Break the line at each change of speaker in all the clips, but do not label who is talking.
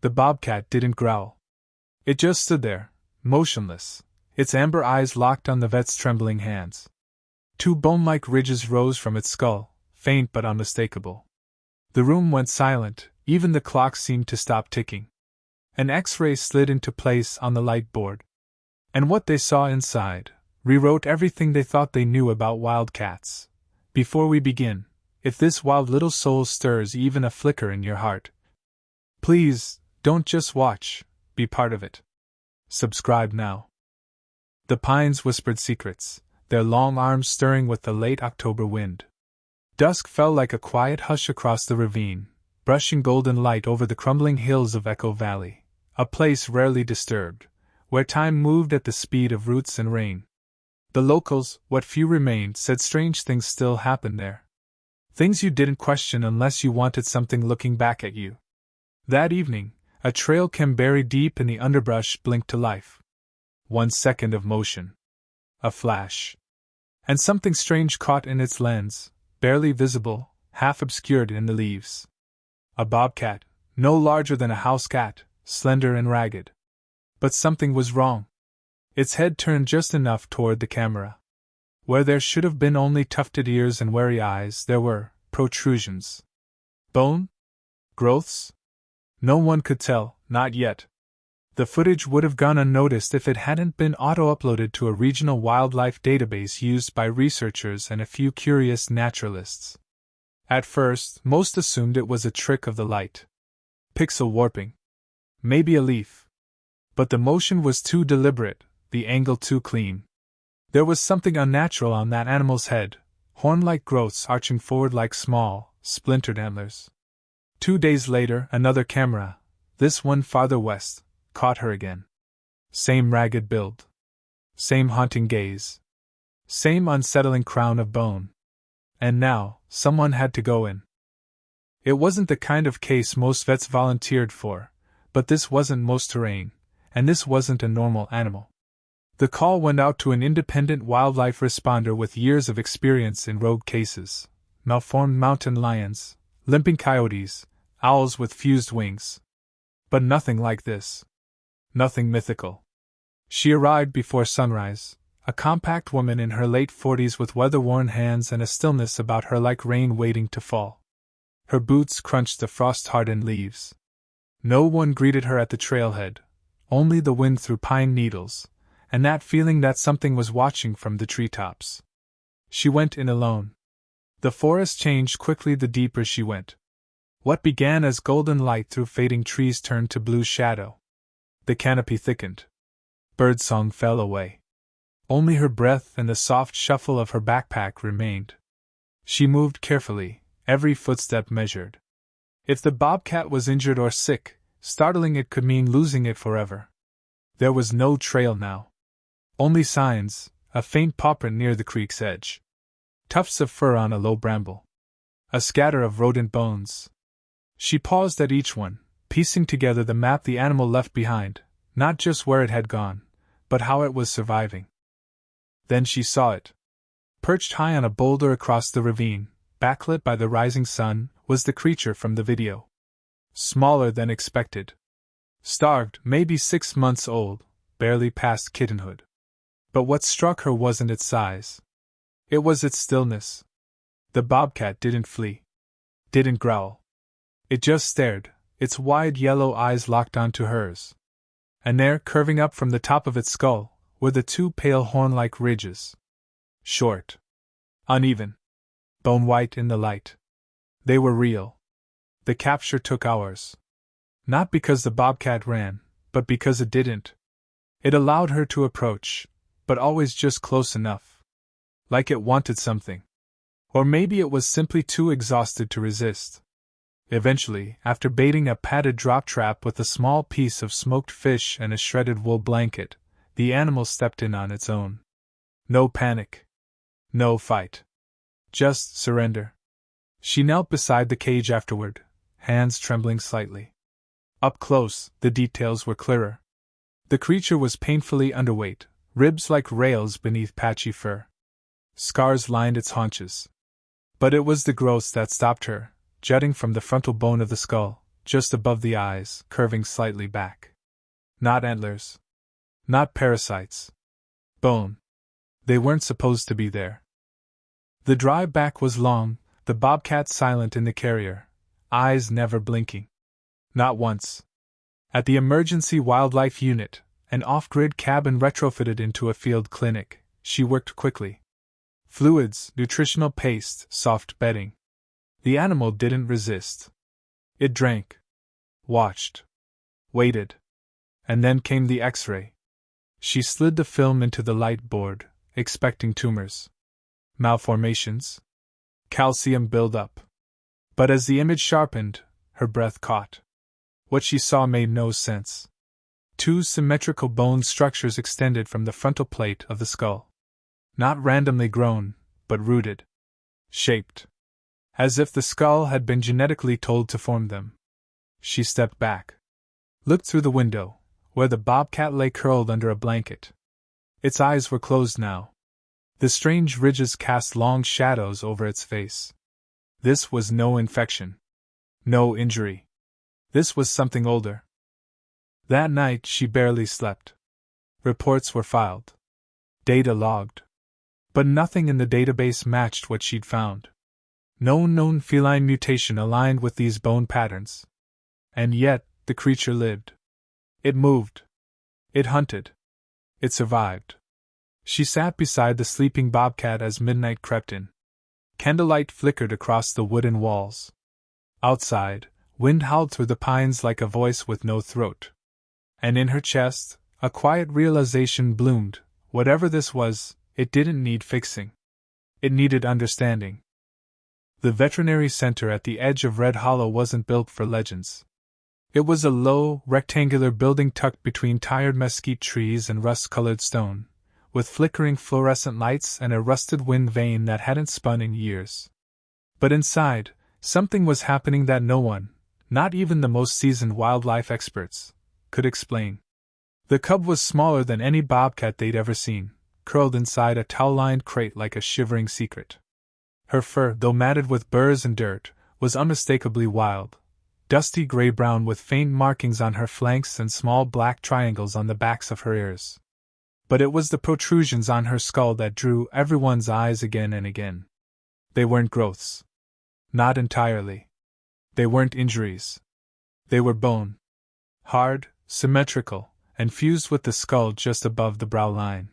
The bobcat didn't growl. It just stood there, motionless, its amber eyes locked on the vet's trembling hands. Two bone-like ridges rose from its skull, faint but unmistakable. The room went silent, even the clock seemed to stop ticking. An X-ray slid into place on the light board. And what they saw inside rewrote everything they thought they knew about wild cats. Before we begin, if this wild little soul stirs even a flicker in your heart, please, don't just watch, be part of it. Subscribe now. The pines whispered secrets, their long arms stirring with the late October wind. Dusk fell like a quiet hush across the ravine, brushing golden light over the crumbling hills of Echo Valley, a place rarely disturbed, where time moved at the speed of roots and rain. The locals, what few remained, said strange things still happened there. Things you didn't question unless you wanted something looking back at you. That evening, a trail cam buried deep in the underbrush blinked to life. 1 second of motion. A flash. And something strange caught in its lens, barely visible, half obscured in the leaves. A bobcat, no larger than a house cat, slender and ragged. But something was wrong. Its head turned just enough toward the camera. Where there should have been only tufted ears and wary eyes, there were protrusions. Bone? Growths? No one could tell, not yet. The footage would have gone unnoticed if it hadn't been auto-uploaded to a regional wildlife database used by researchers and a few curious naturalists. At first, most assumed it was a trick of the light. Pixel warping. Maybe a leaf. But the motion was too deliberate, the angle too clean. There was something unnatural on that animal's head, horn-like growths arching forward like small, splintered antlers. 2 days later, another camera, this one farther west, caught her again. Same ragged build. Same haunting gaze. Same unsettling crown of bone. And now, someone had to go in. It wasn't the kind of case most vets volunteered for, but this wasn't most terrain, and this wasn't a normal animal. The call went out to an independent wildlife responder with years of experience in rogue cases: malformed mountain lions, limping coyotes, owls with fused wings. But nothing like this. Nothing mythical. She arrived before sunrise, a compact woman in her late 40s with weather-worn hands and a stillness about her like rain waiting to fall. Her boots crunched the frost-hardened leaves. No one greeted her at the trailhead, only the wind through pine needles, and that feeling that something was watching from the treetops. She went in alone. The forest changed quickly the deeper she went. What began as golden light through fading trees turned to blue shadow. The canopy thickened. Birdsong fell away. Only her breath and the soft shuffle of her backpack remained. She moved carefully, every footstep measured. If the bobcat was injured or sick, startling it could mean losing it forever. There was no trail now. Only signs, a faint pawprint near the creek's edge. Tufts of fur on a low bramble. A scatter of rodent bones. She paused at each one, piecing together the map the animal left behind, not just where it had gone, but how it was surviving. Then she saw it. Perched high on a boulder across the ravine, backlit by the rising sun, was the creature from the video. Smaller than expected. Starved, maybe 6 months old, barely past kittenhood. But what struck her wasn't its size. It was its stillness. The bobcat didn't flee. Didn't growl. It just stared, its wide yellow eyes locked onto hers. And there, curving up from the top of its skull, were the two pale horn-like ridges. Short. Uneven. Bone-white in the light. They were real. The capture took hours. Not because the bobcat ran, but because it didn't. It allowed her to approach, but always just close enough. Like it wanted something. Or maybe it was simply too exhausted to resist. Eventually, after baiting a padded drop trap with a small piece of smoked fish and a shredded wool blanket, the animal stepped in on its own. No panic. No fight. Just surrender. She knelt beside the cage afterward, hands trembling slightly. Up close, the details were clearer. The creature was painfully underweight, ribs like rails beneath patchy fur. Scars lined its haunches. But it was the growths that stopped her, jutting from the frontal bone of the skull, just above the eyes, curving slightly back. Not antlers. Not parasites. Bone. They weren't supposed to be there. The drive back was long, the Bobcat silent in the carrier, eyes never blinking. Not once. At the emergency wildlife unit, an off-grid cabin retrofitted into a field clinic, she worked quickly. Fluids, nutritional paste, soft bedding. The animal didn't resist. It drank. Watched. Waited. And then came the X-ray. She slid the film into the light board, expecting tumors. Malformations. Calcium buildup. But as the image sharpened, her breath caught. What she saw made no sense. Two symmetrical bone structures extended from the frontal plate of the skull. Not randomly grown, but rooted. Shaped. As if the skull had been genetically told to form them. She stepped back. Looked through the window, where the Bobcat lay curled under a blanket. Its eyes were closed now. The strange ridges cast long shadows over its face. This was no infection. No injury. This was something older. That night she barely slept. Reports were filed. Data logged. But nothing in the database matched what she'd found. No known feline mutation aligned with these bone patterns. And yet, the creature lived. It moved. It hunted. It survived. She sat beside the sleeping Bobcat as midnight crept in. Candlelight flickered across the wooden walls. Outside, wind howled through the pines like a voice with no throat. And in her chest, a quiet realization bloomed. Whatever this was, it didn't need fixing. It needed understanding. The veterinary center at the edge of Red Hollow wasn't built for legends. It was a low, rectangular building tucked between tired mesquite trees and rust-colored stone, with flickering fluorescent lights and a rusted wind vane that hadn't spun in years. But inside, something was happening that no one, not even the most seasoned wildlife experts, could explain. The cub was smaller than any bobcat they'd ever seen, curled inside a towel-lined crate like a shivering secret. Her fur, though matted with burrs and dirt, was unmistakably wild, dusty gray-brown with faint markings on her flanks and small black triangles on the backs of her ears. But it was the protrusions on her skull that drew everyone's eyes again and again. They weren't growths. Not entirely. They weren't injuries. They were bone. Hard, symmetrical, and fused with the skull just above the brow line.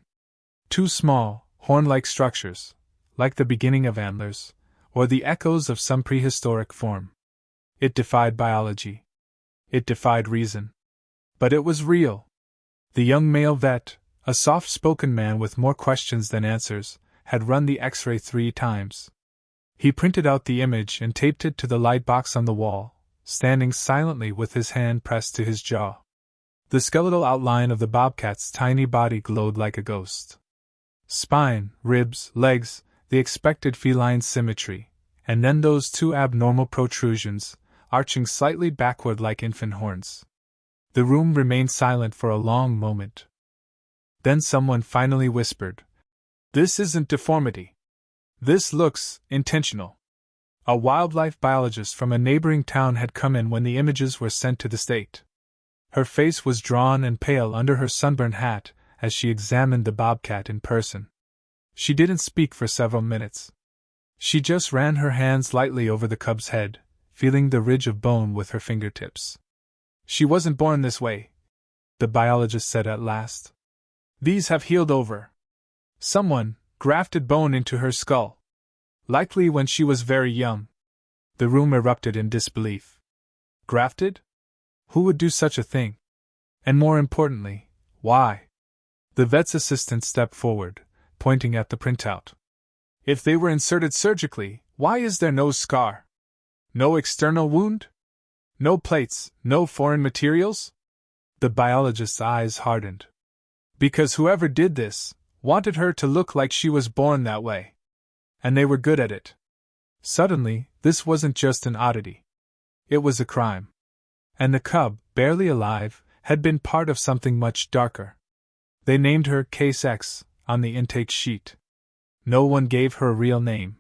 Two small, horn-like structures, like the beginning of antlers, or the echoes of some prehistoric form. It defied biology. It defied reason. But it was real. The young male vet, a soft-spoken man with more questions than answers, had run the X-ray 3 times. He printed out the image and taped it to the light box on the wall, standing silently with his hand pressed to his jaw. The skeletal outline of the bobcat's tiny body glowed like a ghost. Spine, ribs, legs, the expected feline symmetry, and then those two abnormal protrusions, arching slightly backward like infant horns. The room remained silent for a long moment. Then someone finally whispered, "This isn't deformity. This looks intentional." A wildlife biologist from a neighboring town had come in when the images were sent to the state. Her face was drawn and pale under her sunburned hat as she examined the bobcat in person. She didn't speak for several minutes. She just ran her hands lightly over the cub's head, feeling the ridge of bone with her fingertips. "She wasn't born this way," the biologist said at last. "These have healed over. Someone grafted bone into her skull. Likely when she was very young." The room erupted in disbelief. Grafted? Who would do such a thing? And more importantly, why? The vet's assistant stepped forward, pointing at the printout. "If they were inserted surgically, why is there no scar? No external wound? No plates, no foreign materials?" The biologist's eyes hardened. "Because whoever did this wanted her to look like she was born that way. And they were good at it." Suddenly, this wasn't just an oddity. It was a crime. And the cub, barely alive, had been part of something much darker. They named her Case X on the intake sheet. No one gave her a real name.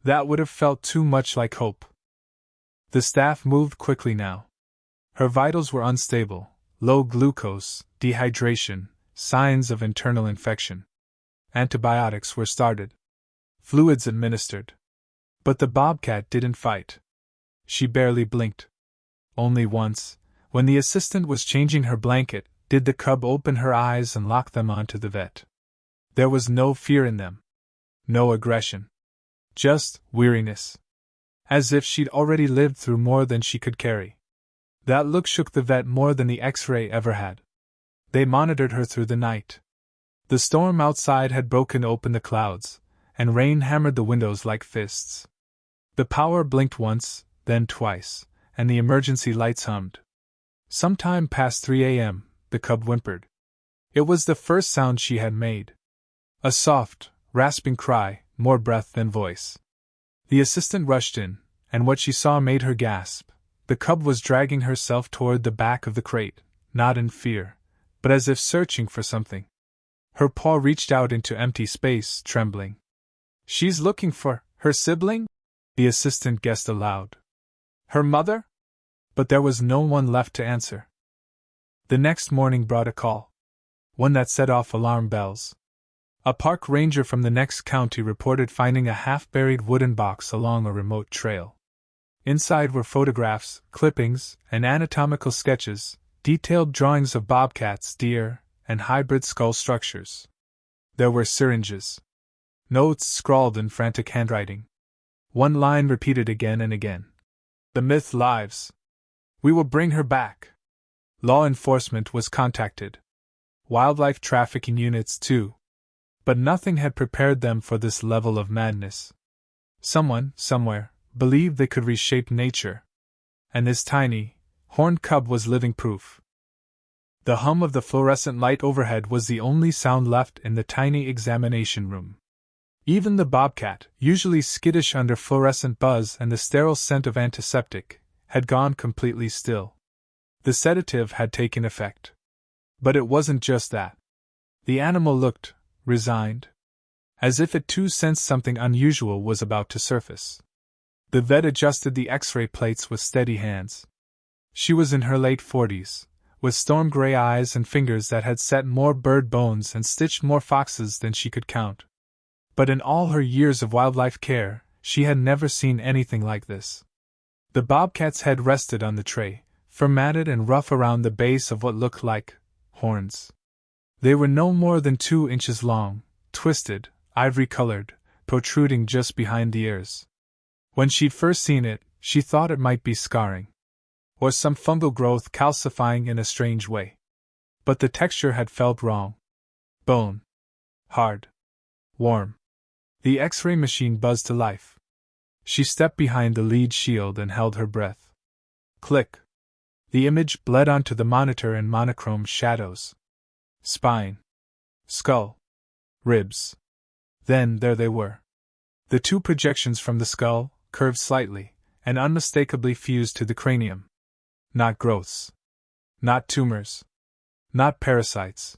That would have felt too much like hope. The staff moved quickly now. Her vitals were unstable, low glucose, dehydration, signs of internal infection. Antibiotics were started. Fluids administered. But the bobcat didn't fight. She barely blinked. Only once, when the assistant was changing her blanket, did the cub open her eyes and lock them onto the vet. There was no fear in them. No aggression. Just weariness. As if she'd already lived through more than she could carry. That look shook the vet more than the X-ray ever had. They monitored her through the night. The storm outside had broken open the clouds, and rain hammered the windows like fists. The power blinked once, then twice, and the emergency lights hummed. Sometime past 3 a.m., the cub whimpered. It was the first sound she had made. A soft, rasping cry, more breath than voice. The assistant rushed in, and what she saw made her gasp. The cub was dragging herself toward the back of the crate, not in fear, but as if searching for something. Her paw reached out into empty space, trembling. She's looking for her sibling? The assistant guessed aloud. Her mother? But there was no one left to answer. The next morning brought a call. One that set off alarm bells. A park ranger from the next county reported finding a half-buried wooden box along a remote trail. Inside were photographs, clippings, and anatomical sketches, detailed drawings of bobcats, deer, and hybrid skull structures. There were syringes. Notes scrawled in frantic handwriting. One line repeated again and again. The myth lives. We will bring her back. Law enforcement was contacted. Wildlife trafficking units too. But nothing had prepared them for this level of madness. Someone, somewhere, believed they could reshape nature. And this tiny, horned cub was living proof. The hum of the fluorescent light overhead was the only sound left in the tiny examination room. Even the bobcat, usually skittish under fluorescent buzz and the sterile scent of antiseptic, had gone completely still. The sedative had taken effect. But it wasn't just that. The animal looked resigned, as if it too sensed something unusual was about to surface. The vet adjusted the X-ray plates with steady hands. She was in her late 40s, with storm-gray eyes and fingers that had set more bird bones and stitched more foxes than she could count. But in all her years of wildlife care, she had never seen anything like this. The bobcat's head rested on the tray, formatted and rough around the base of what looked like horns. They were no more than 2 inches long, twisted, ivory-colored, protruding just behind the ears. When she'd first seen it, she thought it might be scarring, or some fungal growth calcifying in a strange way. But the texture had felt wrong. Bone. Hard. Warm. The X-ray machine buzzed to life. She stepped behind the lead shield and held her breath. Click. The image bled onto the monitor in monochrome shadows. Spine. Skull. Ribs. Then there they were. The 2 projections from the skull, curved slightly, and unmistakably fused to the cranium. Not growths. Not tumors. Not parasites.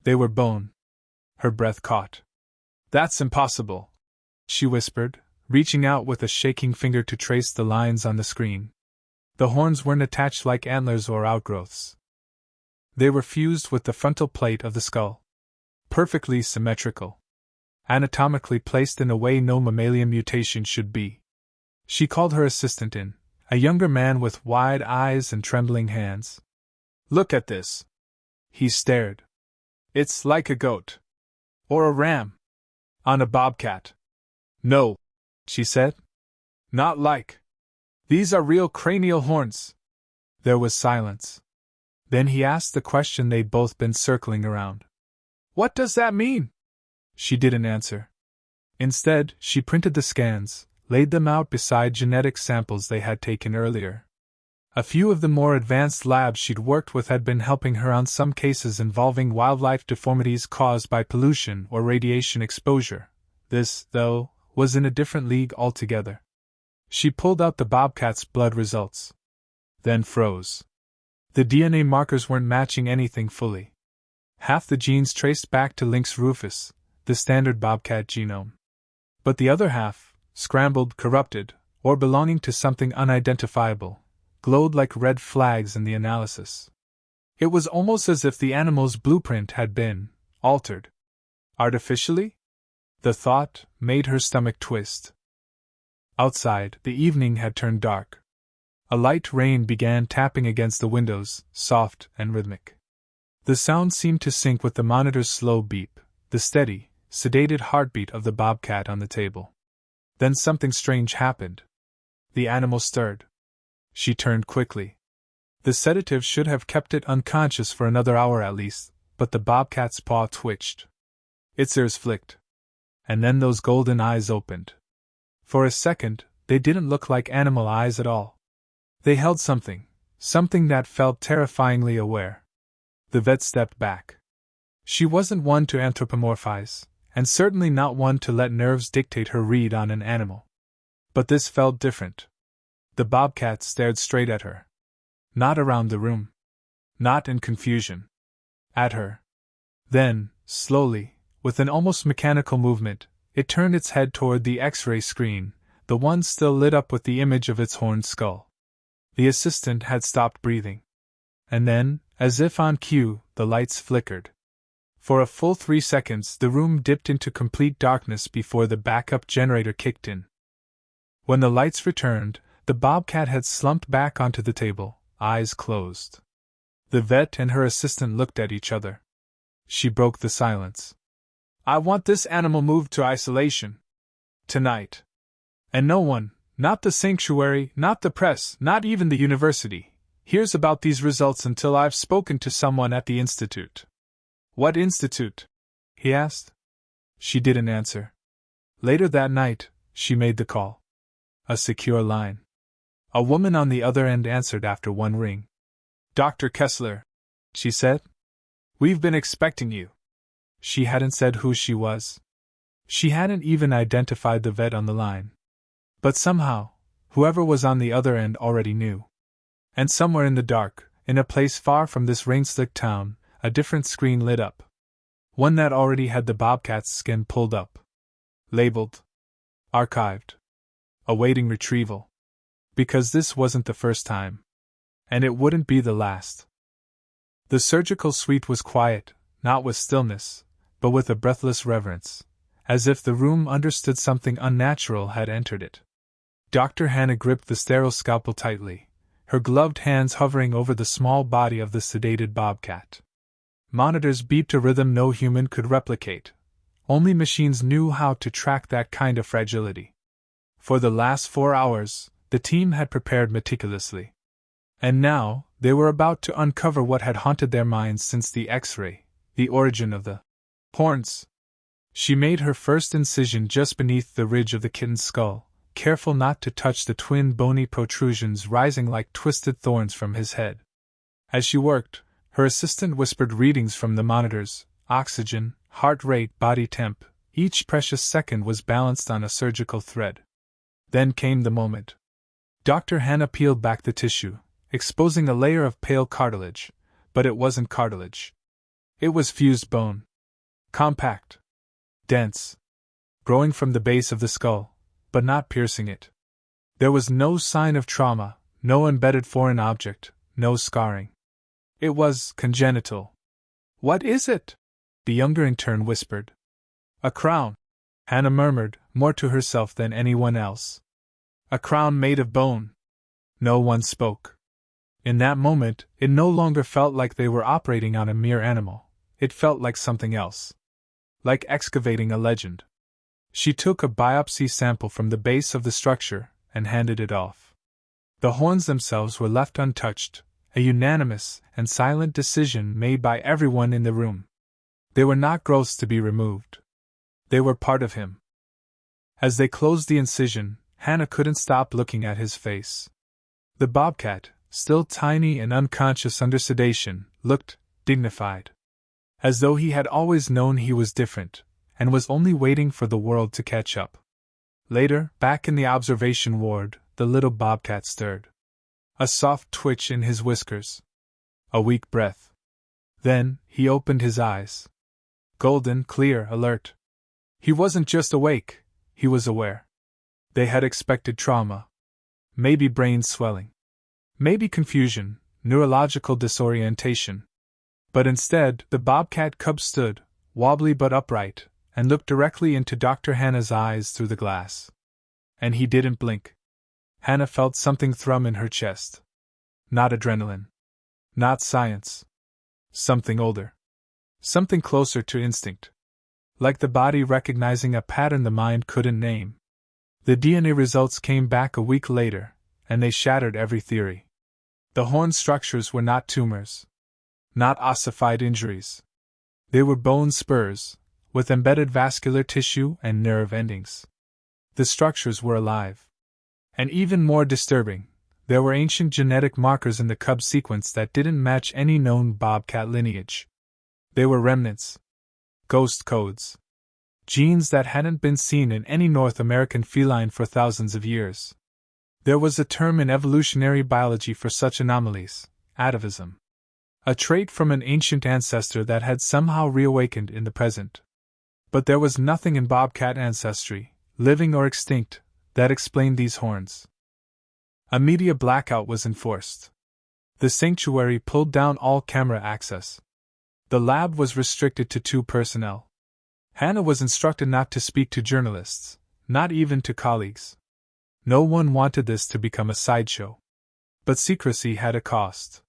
They were bone. Her breath caught. That's impossible, she whispered, reaching out with a shaking finger to trace the lines on the screen. The horns weren't attached like antlers or outgrowths. They were fused with the frontal plate of the skull. Perfectly symmetrical. Anatomically placed in a way no mammalian mutation should be. She called her assistant in, a younger man with wide eyes and trembling hands. Look at this. He stared. It's like a goat. Or a ram. On a bobcat. No, she said. Not like. These are real cranial horns. There was silence. Then he asked the question they'd both been circling around. What does that mean? She didn't answer. Instead, she printed the scans, laid them out beside genetic samples they had taken earlier. A few of the more advanced labs she'd worked with had been helping her on some cases involving wildlife deformities caused by pollution or radiation exposure. This, though, was in a different league altogether. She pulled out the bobcat's blood results. Then froze. The DNA markers weren't matching anything fully. Half the genes traced back to Lynx rufus, the standard bobcat genome. But the other half, scrambled, corrupted, or belonging to something unidentifiable, glowed like red flags in the analysis. It was almost as if the animal's blueprint had been altered. Artificially? The thought made her stomach twist. Outside, the evening had turned dark. A light rain began tapping against the windows, soft and rhythmic. The sound seemed to sync with the monitor's slow beep, the steady, sedated heartbeat of the bobcat on the table. Then something strange happened. The animal stirred. She turned quickly. The sedative should have kept it unconscious for another hour at least, but the bobcat's paw twitched. Its ears flicked. And then those golden eyes opened. For a second, they didn't look like animal eyes at all. They held something that felt terrifyingly aware. The vet stepped back. She wasn't one to anthropomorphize, and certainly not one to let nerves dictate her read on an animal. But this felt different. The bobcat stared straight at her. Not around the room. Not in confusion. At her. Then, slowly, with an almost mechanical movement, it turned its head toward the X-ray screen, the one still lit up with the image of its horned skull. The assistant had stopped breathing. And then, as if on cue, the lights flickered. For a full 3 seconds the room dipped into complete darkness before the backup generator kicked in. When the lights returned, the bobcat had slumped back onto the table, eyes closed. The vet and her assistant looked at each other. She broke the silence. "I want this animal moved to isolation. Tonight. And no one, not the sanctuary, not the press, not even the university, hears about these results until I've spoken to someone at the institute." "What institute?" he asked. She didn't answer. Later that night, she made the call. A secure line. A woman on the other end answered after one ring. "Dr. Kessler," she said. "We've been expecting you." She hadn't said who she was. She hadn't even identified the vet on the line. But somehow, whoever was on the other end already knew. And somewhere in the dark, in a place far from this rain-slicked town, a different screen lit up. One that already had the bobcat's skin pulled up. Labeled. Archived. Awaiting retrieval. Because this wasn't the first time. And it wouldn't be the last. The surgical suite was quiet, not with stillness, but with a breathless reverence, as if the room understood something unnatural had entered it. Dr. Hannah gripped the sterile scalpel tightly, her gloved hands hovering over the small body of the sedated bobcat. Monitors beeped a rhythm no human could replicate. Only machines knew how to track that kind of fragility. For the last 4 hours, the team had prepared meticulously. And now, they were about to uncover what had haunted their minds since the X-ray, the origin of the horns. She made her first incision just beneath the ridge of the kitten's skull, careful not to touch the twin bony protrusions rising like twisted thorns from his head. As she worked, her assistant whispered readings from the monitors: oxygen, heart rate, body temp. Each precious second was balanced on a surgical thread. Then came the moment. Dr. Hannah peeled back the tissue, exposing a layer of pale cartilage, but it wasn't cartilage. It was fused bone. Compact. Dense. Growing from the base of the skull, but not piercing it. There was no sign of trauma, no embedded foreign object, no scarring. It was congenital. "What is it?" the younger intern whispered. "A crown," Hannah murmured, more to herself than anyone else. "A crown made of bone." No one spoke. In that moment, it no longer felt like they were operating on a mere animal. It felt like something else. Like excavating a legend. She took a biopsy sample from the base of the structure and handed it off. The horns themselves were left untouched, a unanimous and silent decision made by everyone in the room. They were not growths to be removed. They were part of him. As they closed the incision, Hannah couldn't stop looking at his face. The bobcat, still tiny and unconscious under sedation, looked dignified. As though he had always known he was different, and was only waiting for the world to catch up. Later, back in the observation ward, the little bobcat stirred. A soft twitch in his whiskers. A weak breath. Then, he opened his eyes. Golden, clear, alert. He wasn't just awake, he was aware. They had expected trauma. Maybe brain swelling. Maybe confusion, neurological disorientation. But instead, the bobcat cub stood, wobbly but upright, and looked directly into Dr. Hannah's eyes through the glass. And he didn't blink. Hannah felt something thrum in her chest. Not adrenaline. Not science. Something older. Something closer to instinct. Like the body recognizing a pattern the mind couldn't name. The DNA results came back a week later, and they shattered every theory. The horn structures were not tumors. Not ossified injuries. They were bone spurs, with embedded vascular tissue and nerve endings. The structures were alive. And even more disturbing, there were ancient genetic markers in the cub sequence that didn't match any known bobcat lineage. They were remnants. Ghost codes. Genes that hadn't been seen in any North American feline for thousands of years. There was a term in evolutionary biology for such anomalies: atavism. A trait from an ancient ancestor that had somehow reawakened in the present. But there was nothing in bobcat ancestry, living or extinct, that explained these horns. A media blackout was enforced. The sanctuary pulled down all camera access. The lab was restricted to 2 personnel. Hannah was instructed not to speak to journalists, not even to colleagues. No one wanted this to become a sideshow. But secrecy had a cost.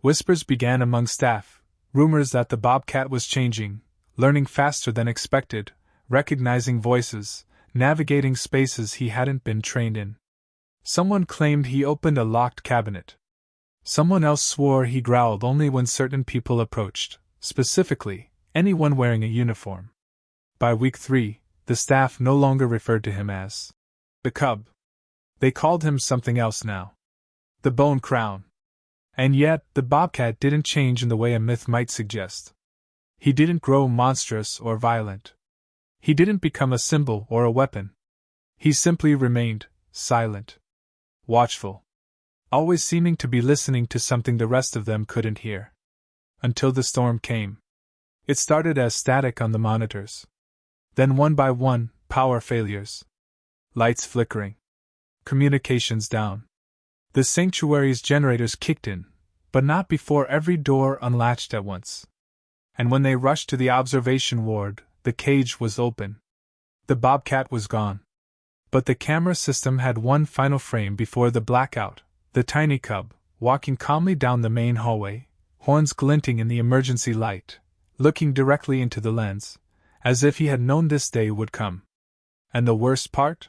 Whispers began among staff, rumors that the bobcat was changing, learning faster than expected, recognizing voices, navigating spaces he hadn't been trained in. Someone claimed he opened a locked cabinet. Someone else swore he growled only when certain people approached, specifically, anyone wearing a uniform. By week 3, the staff no longer referred to him as the cub. They called him something else now. The Bone Crown. And yet, the bobcat didn't change in the way a myth might suggest. He didn't grow monstrous or violent. He didn't become a symbol or a weapon. He simply remained silent, watchful, always seeming to be listening to something the rest of them couldn't hear. Until the storm came. It started as static on the monitors. Then one by one, power failures. Lights flickering. Communications down. The sanctuary's generators kicked in, but not before every door unlatched at once. And when they rushed to the observation ward, the cage was open. The bobcat was gone. But the camera system had one final frame before the blackout: the tiny cub, walking calmly down the main hallway, horns glinting in the emergency light, looking directly into the lens, as if he had known this day would come. And the worst part?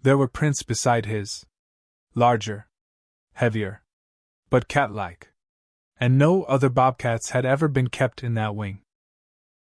There were prints beside his. Larger. Heavier. But cat-like. And no other bobcats had ever been kept in that wing.